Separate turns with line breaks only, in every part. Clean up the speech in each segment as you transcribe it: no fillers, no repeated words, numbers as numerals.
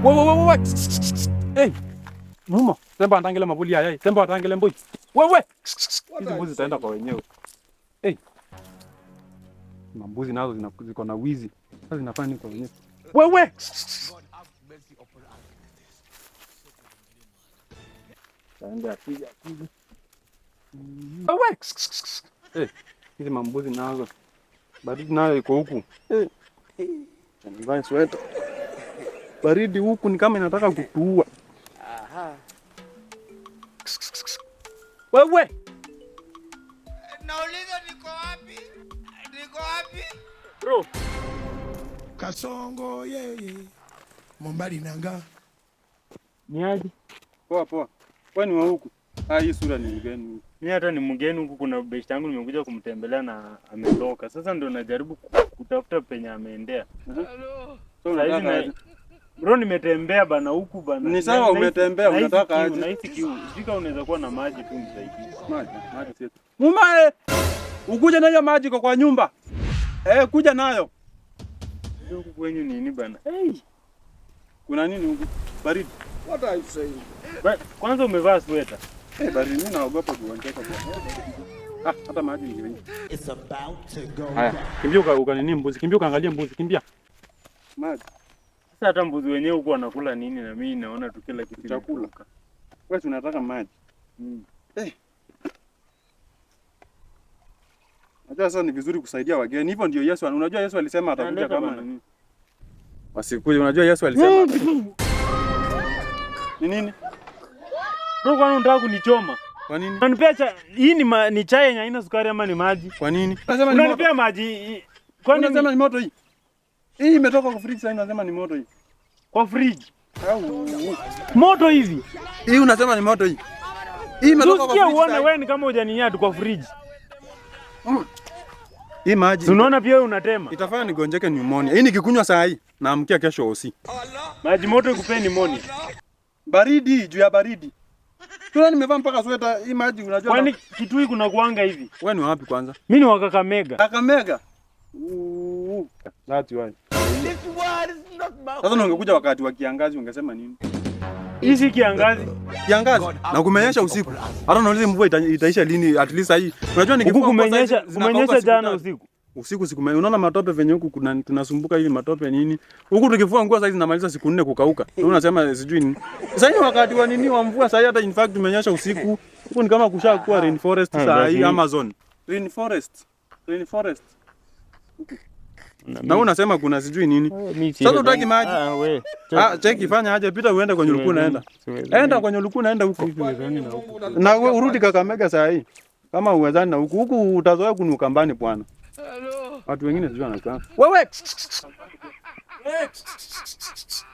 Wewe. Hey. Muma, temba atangile mabuli haya. Temba atangile mboi. Wewe. Hizi mbuzi zitaenda kwa wenyewe. Hey. Mbuzi nazo ziko na wizi. Sasa zinafanya nini kwa wenyewe? Wewe. Tanda piga. Wewe. Eh, hizi mambuzi nazo. Baridi nayo iko huku. Eh. Nivaa sweta. Baridi huku ni kama inataka kutuua. Aha. Wewe.
Nauliza niko wapi? Niko wapi?
Bro.
Kasongo yeye. Mombali nanga.
Ni aje? Poa. Kwani wa huku? Hii sura ni mgeni.
Mimi hata ni mgeni huku, kuna best yangu nimekuja kumtembelea na ametoka. Sasa ndio najaribu kutafuta penye ameendea.
Hello.
Bro, nimetembea bana huku bana.
Ni sawa umetembea, unataka aje?
Nahisi kiu. Jika unaweza kuwa na maji tu nisaidie.
Maji sio. Muma ukuje nayo maji kwa nyumba. Kuja nayo.
Huku kwenyu nini bana?
Kuna nini huku? Baridi.
What are you saying?
Kwanza umevaa sweta.
Baridi, mimi naogopa kuongeka kwa. Hata maji ni nini?
It's about to go.
Haya, kimbia ukanini mbuzi, kimbia ukaangalia mbuzi, kimbia. Maji.
Sasa hata mbuzi wenyewe huko wanakula nini na mimi naona tu kila kitu
chakula. Wewe tunataka maji. Najua sasa ni vizuri kusaidia wageni. Hivyo ndio Yesu, unajua Yesu alisema atakuja kama nini? Wasikuje, unajua Yesu alisema. Ni nini?
Bro, kwani unataka kunichoma?
Kwa nini?
Unanipea hii ni chai yenye haina sukari ama ni maji?
Kwa nini?
Unanipea maji.
Kwani unasema ni moto hii? Hii imetoka kwa fridge, sasa unasema ni moto hii.
Kwa fridge. Moto hivi.
Hii unasema ni moto hii. Hii imetoka kwa fridge.
Uone wewe ni kama hujaninyia tu kwa fridge.
Hii maji.
Unaona pia wewe unatema.
Itafanya nigonjeke pneumonia. Hii nikikunywa saa hii naamkia kesho hosi.
Maji moto ikupeni pneumonia.
Baridi juu ya baridi. Tuna nimevaa mpaka sweta. Hii maji unajua.
Kwani kitu hii kuna kuanga hivi?
Wewe ni wapi kwanza?
Mimi ni wa Kakamega.
Kakamega. That's why. Sasa ungekuja wakati wa kiangazi ungesema nini?
Hii si kiangazi.
Kiangazi na kumenyesha usiku. Hata nauliza mvua itaisha lini? At least hii. Unajua nikifua
kumenyesha jana usiku.
Usiku unaona matope venye huku tunasumbuka hivi matope nini? Huku tukifua nguo sasa zinamaliza siku 4 kukauka. Wewe unasema sijui nini. Sasa ni wakati wa nini wa mvua sasa, hata in fact tumenyesha usiku. Huku ni kama kushakuwa rainforest sasa hii Amazon. Rainforest. Na unasema kuna sijui nini? Sasa utaki maji? Cheki fanya aje, pita uende kwenye luku naenda. Enda kwenye luku naenda huko. Na wewe urudi Kakamega saa hii. Kama uwezani na huku utazoea kunuka mbani bwana. Watu wengine sijui wanakaa. Wewe.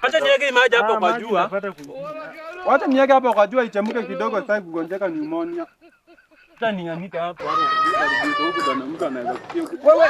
Acha niweke maji hapo kwa jua. Wacha niweke hapo kwa jua ichemke kidogo, sitaki kugonjeka pneumonia. Hata nianika hapo huko bwana, mtu anaweza kufikia. Wewe.